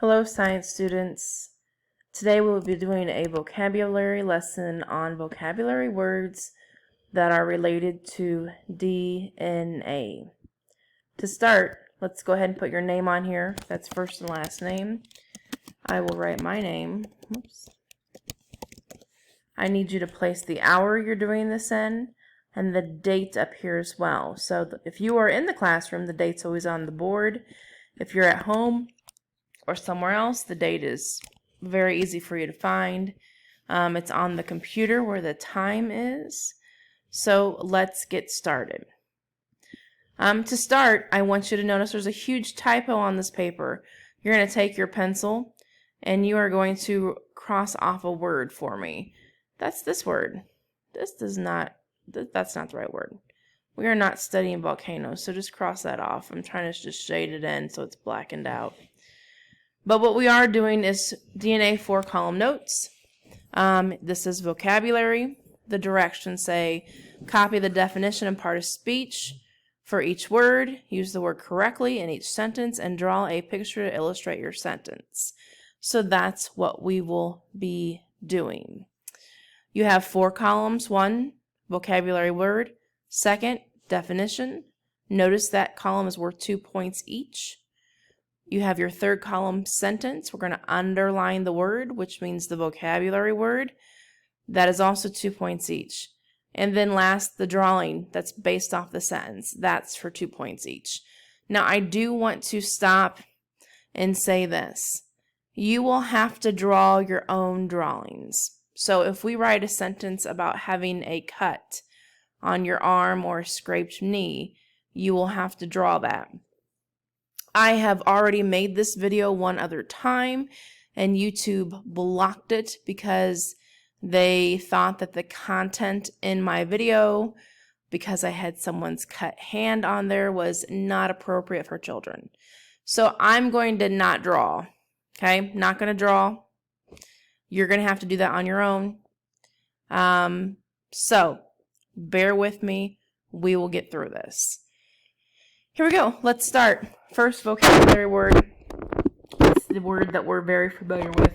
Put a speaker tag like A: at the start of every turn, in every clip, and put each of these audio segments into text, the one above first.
A: Hello, science students. Today we will be doing a vocabulary lesson on vocabulary words that are related to DNA. To start, let's go ahead and put your name on here. That's first and last name. I will write my name. Oops. I need you to place the hour you're doing this in and the date up here as well. So if you are in the classroom, the date's always on the board. If you're at home or somewhere else, the date is very easy for you to find. It's on the computer where the time is. So let's get started. To start, I want you to notice there's a huge typo on this paper. You're going to take your pencil and you are going to cross off a word for me. That's this word. That's not the right word. We are not studying volcanoes, so just cross that off. I'm trying to just shade it in so it's blackened out. But what we are doing is DNA 4-column notes. This is vocabulary. The directions say copy the definition and part of speech for each word, use the word correctly in each sentence, and draw a picture to illustrate your sentence. So that's what we will be doing. You have 4 columns. 1, vocabulary word. 2nd, definition. Notice that column is worth 2 points each. You have your 3rd column, sentence. We're going to underline the word, which means the vocabulary word. That is also 2 points each. And then last, the drawing that's based off the sentence. That's for 2 points each. Now, I do want to stop and say this. You will have to draw your own drawings. So if we write a sentence about having a cut on your arm or a scraped knee, you will have to draw that. I have already made this video one other time and YouTube blocked it because they thought that the content in my video, because I had someone's cut hand on there, was not appropriate for children. So I'm going to not draw, okay? Not going to draw. You're going to have to do that on your own. So bear with me. We will get through this. Here we go. Let's start. First vocabulary word. It's the word that we're very familiar with.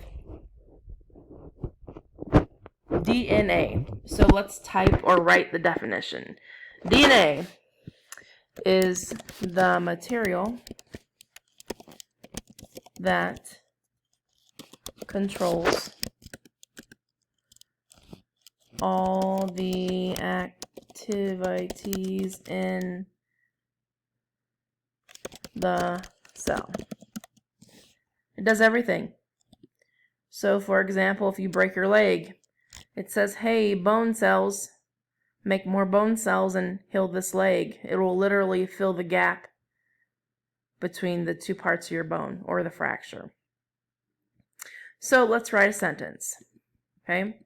A: DNA. So let's type or write the definition. DNA is the material that controls all the activities in the cell. It does everything. So for example, if you break your leg, it says, hey, bone cells, make more bone cells and heal this leg. It will literally fill the gap between the 2 parts of your bone or the fracture. So let's write a sentence. Okay.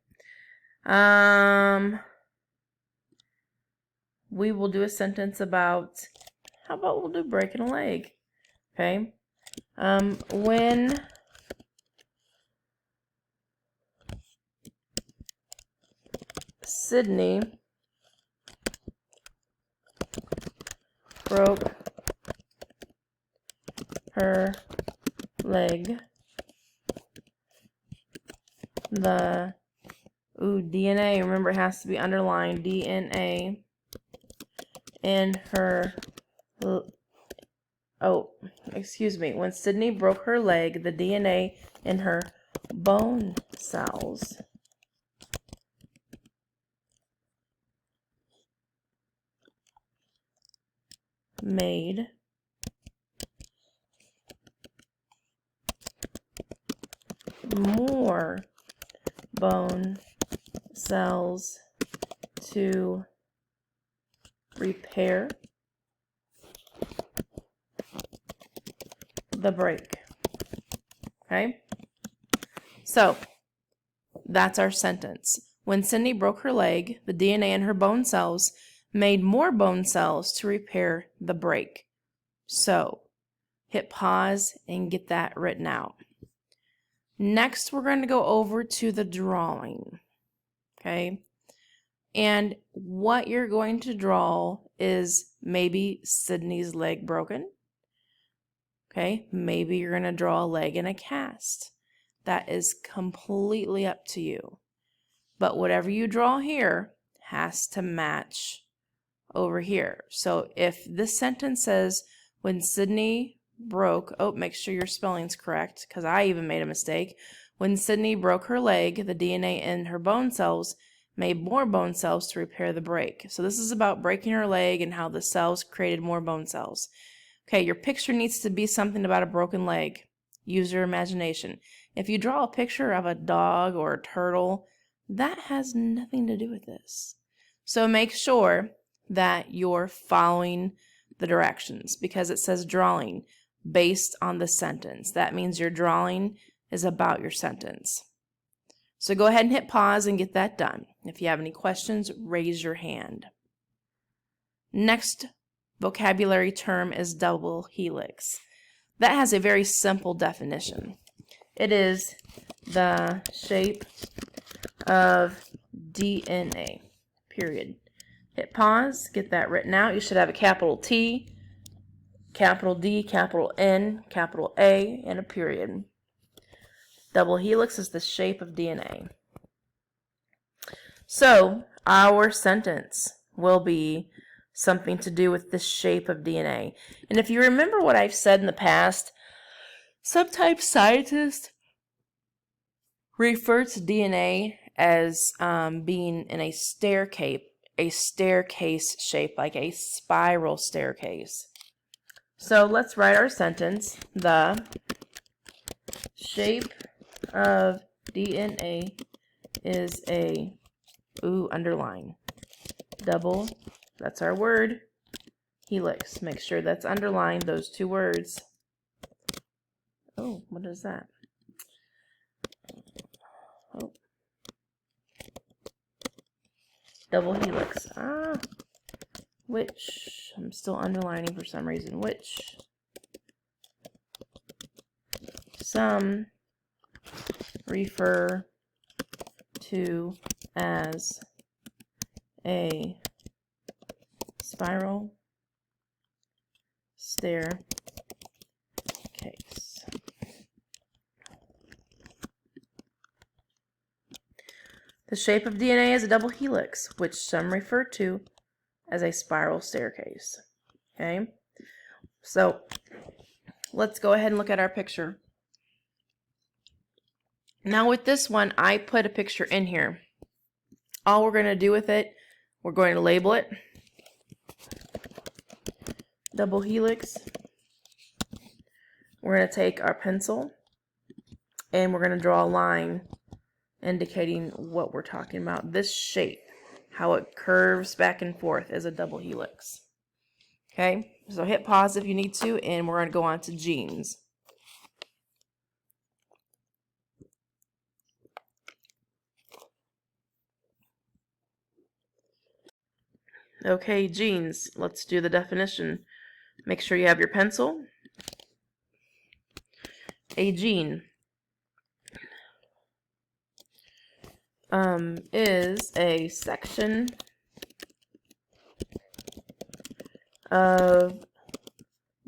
A: We will do a sentence about, how about we'll do breaking a leg. Okay. When Sydney broke her leg, the DNA, remember it has to be underlined, DNA in her, when Sydney broke her leg, the DNA in her bone cells made more bone cells to repair the break. Okay? So, that's our sentence. When Sydney broke her leg, the DNA in her bone cells made more bone cells to repair the break. So, hit pause and get that written out. Next, we're going to go over to the drawing. Okay? And what you're going to draw is maybe Sydney's leg broken. Okay, maybe you're going to draw a leg in a cast. That is completely up to you. But whatever you draw here has to match over here. So if this sentence says, when Sydney broke, oh, make sure your spelling's correct, because I even made a mistake. When Sydney broke her leg, the DNA in her bone cells made more bone cells to repair the break. So this is about breaking her leg and how the cells created more bone cells. Okay, your picture needs to be something about a broken leg. Use your imagination. If you draw a picture of a dog or a turtle, that has nothing to do with this. So make sure that you're following the directions, because it says drawing based on the sentence. That means your drawing is about your sentence. So go ahead and hit pause and get that done. If you have any questions, raise your hand. Next vocabulary term is double helix. That has a very simple definition. It is the shape of DNA, period. Hit pause, get that written out. You should have a capital T, capital D, capital N, capital A, and a period. Double helix is the shape of DNA. So our sentence will be something to do with the shape of DNA. And if you remember what I've said in the past, sometimes scientists refer to DNA as being in a staircase shape, like a spiral staircase. So let's write our sentence. The shape of DNA is a, underline, double, that's our word, helix. Make sure that's underlined, those two words. Oh, what is that? Oh. Double helix. Which, I'm still underlining for some reason, which some refer to as a spiral staircase. The shape of DNA is a double helix, which some refer to as a spiral staircase. Okay, so let's go ahead and look at our picture. Now with this one, I put a picture in here. All we're going to do with it, we're going to label it double helix. We're going to take our pencil and we're going to draw a line indicating what we're talking about. This shape, how it curves back and forth, is a double helix. Okay, so hit pause if you need to, and we're going to go on to genes. Okay, genes. Let's do the definition. Make sure you have your pencil. A gene is a section of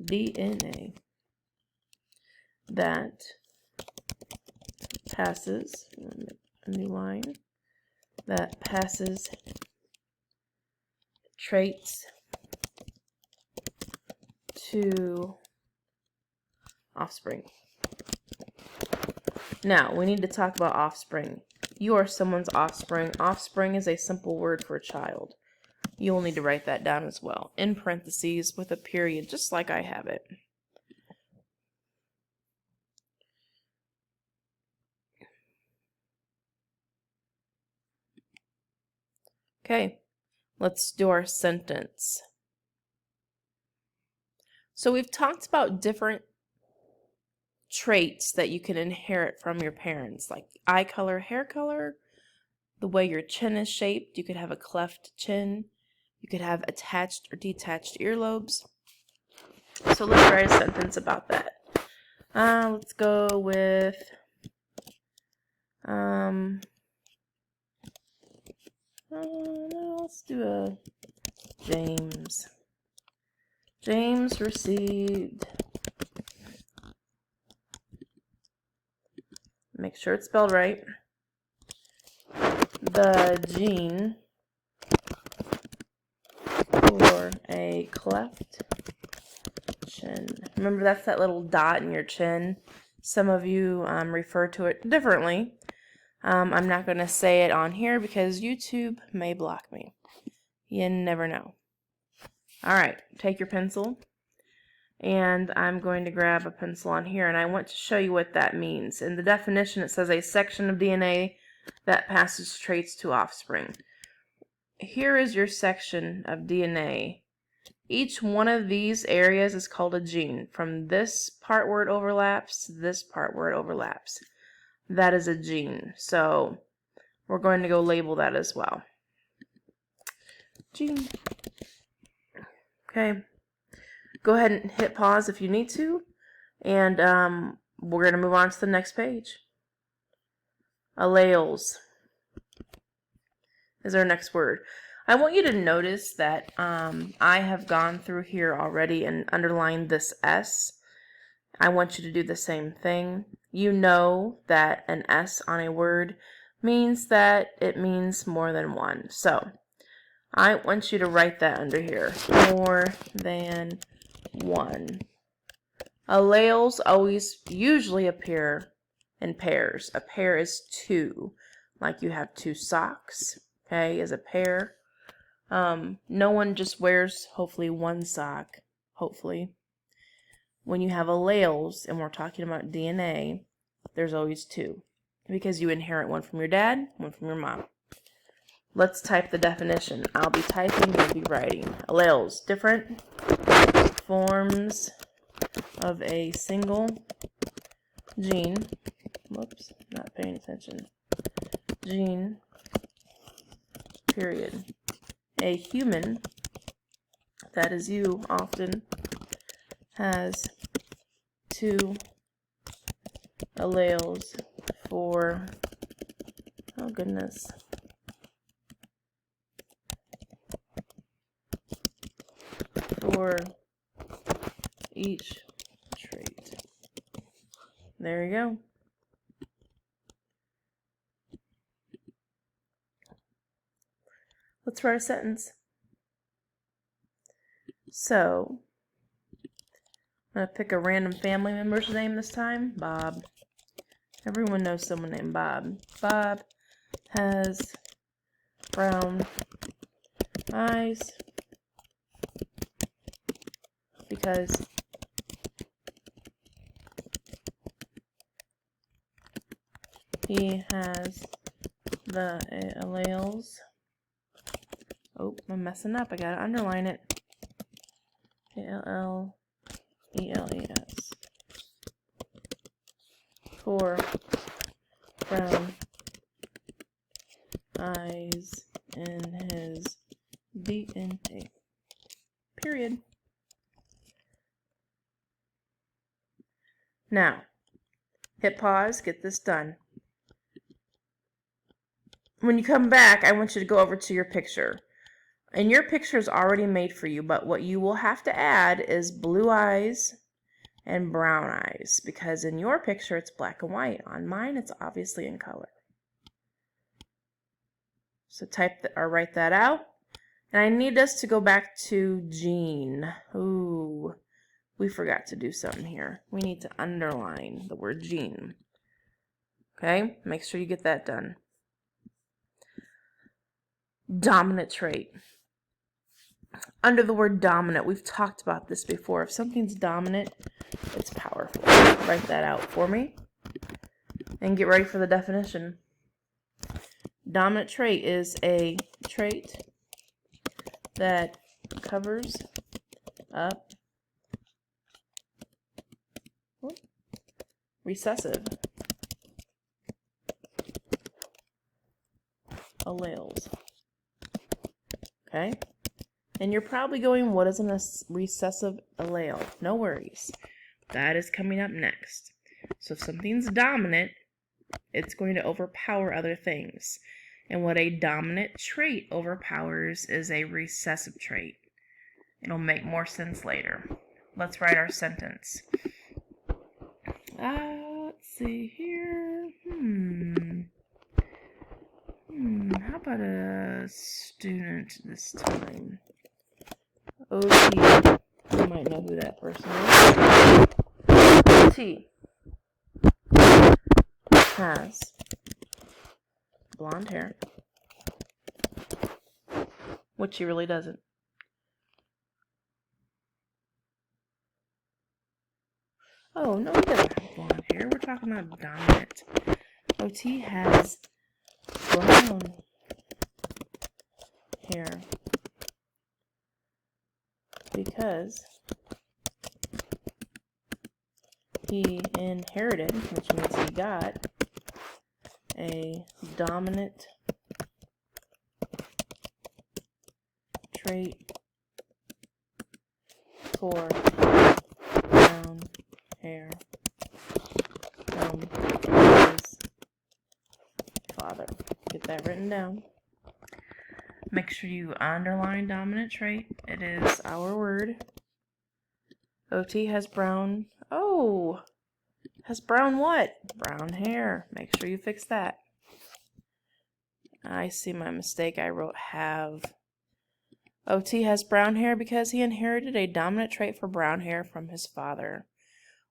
A: DNA that passes, a new line, that passes traits to offspring. Now, we need to talk about offspring. You are someone's offspring. Offspring is a simple word for a child. You will need to write that down as well, in parentheses with a period, just like I have it. Okay, let's do our sentence. So we've talked about different traits that you can inherit from your parents, like eye color, hair color, the way your chin is shaped. You could have a cleft chin. You could have attached or detached earlobes. So let's write a sentence about that. Let's go with let's do a James. James received make sure it's spelled right. The gene for a cleft chin. Remember, that's that little dot in your chin. Some of you refer to it differently. I'm not going to say it on here because YouTube may block me. You never know. Alright, take your pencil. And I'm going to grab a pencil on here, and I want to show you what that means. In the definition, it says a section of DNA that passes traits to offspring. Here is your section of DNA. Each one of these areas is called a gene. From this part where it overlaps to this part where it overlaps. That is a gene. So we're going to go label that as well. Gene. Okay. Go ahead and hit pause if you need to. And we're going to move on to the next page. Alleles is our next word. I want you to notice that I have gone through here already and underlined this S. I want you to do the same thing. You know that an S on a word means that it means more than one. So I want you to write that under here. More than one. Alleles usually appear in pairs. A pair is two. Like you have two socks, okay, is a pair. No one just wears, hopefully, one sock, hopefully. When you have alleles, and we're talking about DNA, there's always two. Because you inherit one from your dad, one from your mom. Let's type the definition. I'll be typing, you'll be writing. Alleles, different forms of a single gene. Whoops, not paying attention. Gene, period. A human, that is you often, has two alleles for, oh goodness, for each trait. There you go. Let's write a sentence. So, I'm going to pick a random family member's name this time. Bob. Everyone knows someone named Bob. Bob has brown eyes because he has the alleles. Oh, I'm messing up. I gotta underline it. Alleles. For brown eyes in his DNA. Period. Now, hit pause, get this done. When you come back, I want you to go over to your picture. And your picture is already made for you, but what you will have to add is blue eyes and brown eyes, because in your picture it's black and white. On mine, it's obviously in color. So write that out. And I need us to go back to gene. Ooh, we forgot to do something here. We need to underline the word gene. Okay, make sure you get that done. Dominant trait. Under the word dominant, we've talked about this before. If something's dominant, it's powerful. Write that out for me. And get ready for the definition. Dominant trait is a trait that covers up recessive alleles. Okay? And you're probably going, what is a recessive allele? No worries. That is coming up next. So if something's dominant, it's going to overpower other things. And what a dominant trait overpowers is a recessive trait. It'll make more sense later. Let's write our sentence. Let's see here. about a student this time? OT. You might know who that person is. OT has blonde hair, which he really doesn't. Oh, no, he doesn't have blonde hair. We're talking about dominant. OT has brown hair because he inherited, which means he got, a dominant trait for brown hair from his father. Get that written down. Make sure you underline dominant trait. It is our word. OT has brown. Oh, has brown what? Brown hair. Make sure you fix that. I see my mistake. I wrote have. OT has brown hair because he inherited a dominant trait for brown hair from his father.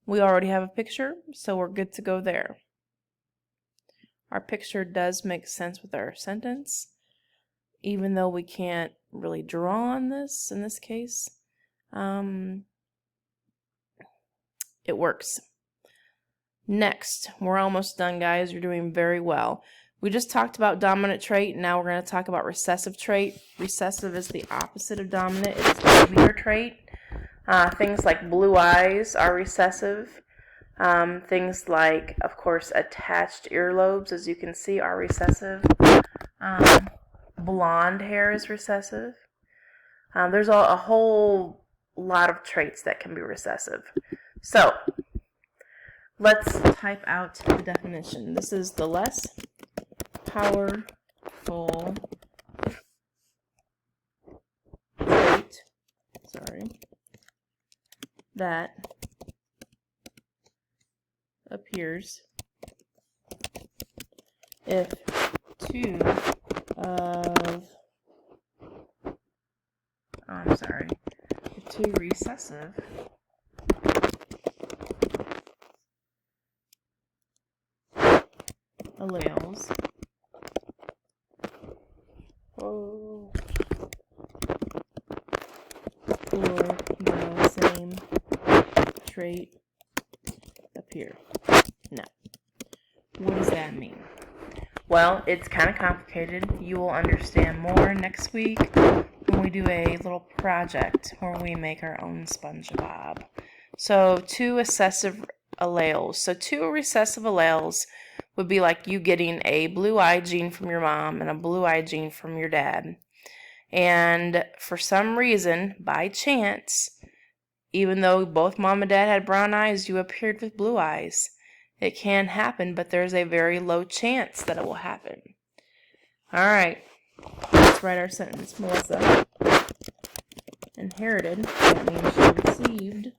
A: We already have a picture, so we're good to go there. Our picture does make sense with our sentence, even though we can't really draw on this in this case. It works. Next, we're almost done, guys. You're doing very well. We just talked about dominant trait. Now we're going to talk about recessive trait. Recessive is the opposite of dominant. It is a weaker trait. Things like blue eyes are recessive. Things like, of course, attached earlobes, as you can see, are recessive. Blonde hair is recessive. There's a whole lot of traits that can be recessive. So, let's type out the definition. This is the less powerful trait, that appears if two recessive alleles for the same trait appear. Now, what does that mean? Well, it's kind of complicated. You will understand more next week when we do a little project where we make our own SpongeBob. So, two recessive alleles. So, two recessive alleles would be like you getting a blue-eye gene from your mom and a blue-eye gene from your dad. And for some reason, by chance, even though both mom and dad had brown eyes, you appeared with blue eyes. It can happen, but there's a very low chance that it will happen. All right, let's write our sentence. Melissa inherited, that means she received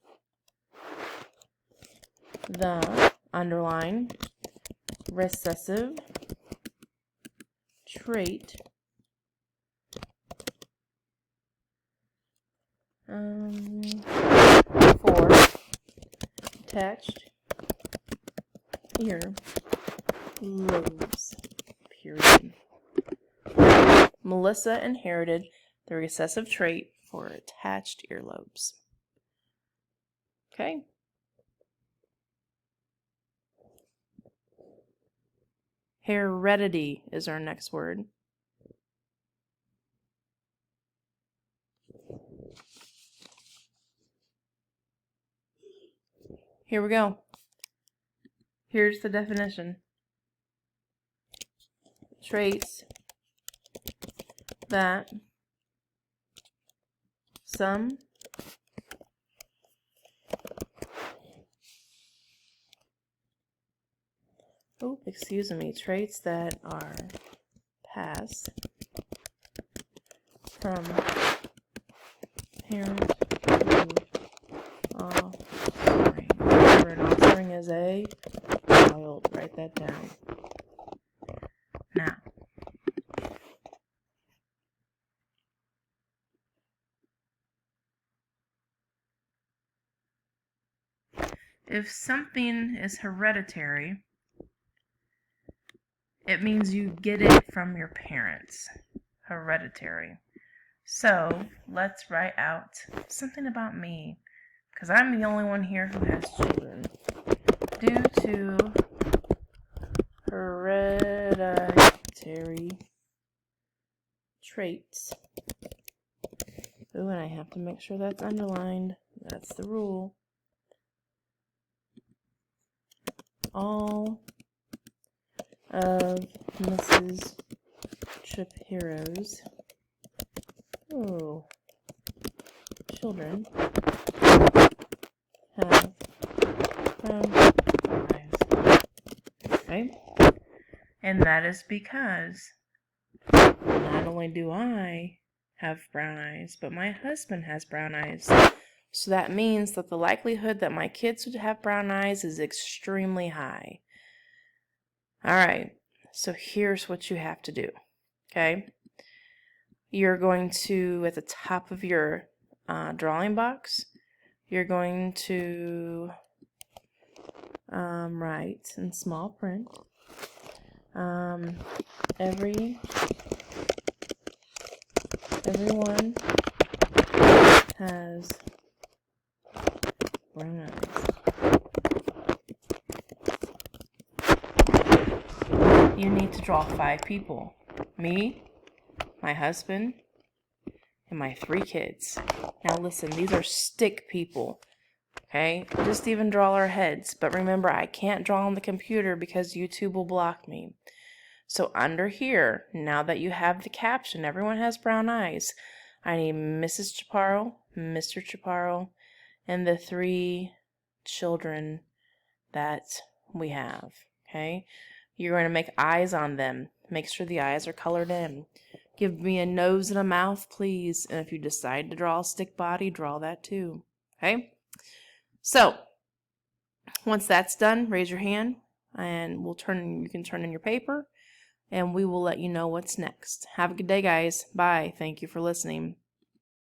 A: the, underline, recessive trait for attached ear lobes, period. Melissa inherited the recessive trait for attached earlobes. Okay. Heredity is our next word. Here we go. Here's the definition. Traits that some traits that are passed from parent to offspring. Remember, an offspring is a child. Write that down. Now, If something is hereditary, it means you get it from your parents. Hereditary. So let's write out something about me, because I'm the only one here who has children. Due to hereditary traits. Ooh, and I have to make sure that's underlined. That's the rule. All of Mrs. Shapiro's children have brown eyes. Okay? And that is because not only do I have brown eyes, but my husband has brown eyes. So that means that the likelihood that my kids would have brown eyes is extremely high. Alright, so here's what you have to do. Okay? You're going to, at the top of your drawing box, you're going to write in small print, everyone has brown eyes. You need to draw 5 people. Me, my husband, and my 3 kids. Now listen, these are stick people. Okay? Just even draw our heads. But remember, I can't draw on the computer because YouTube will block me. So under here, now that you have the caption, everyone has brown eyes, I need Mrs. Chaparro, Mr. Chaparro, and the 3 children that we have. Okay? You're going to make eyes on them. Make sure the eyes are colored in. Give me a nose and a mouth, please. And if you decide to draw a stick body, draw that too. Okay? So, once that's done, raise your hand and you can turn in your paper and we will let you know what's next. Have a good day, guys. Bye. Thank you for listening.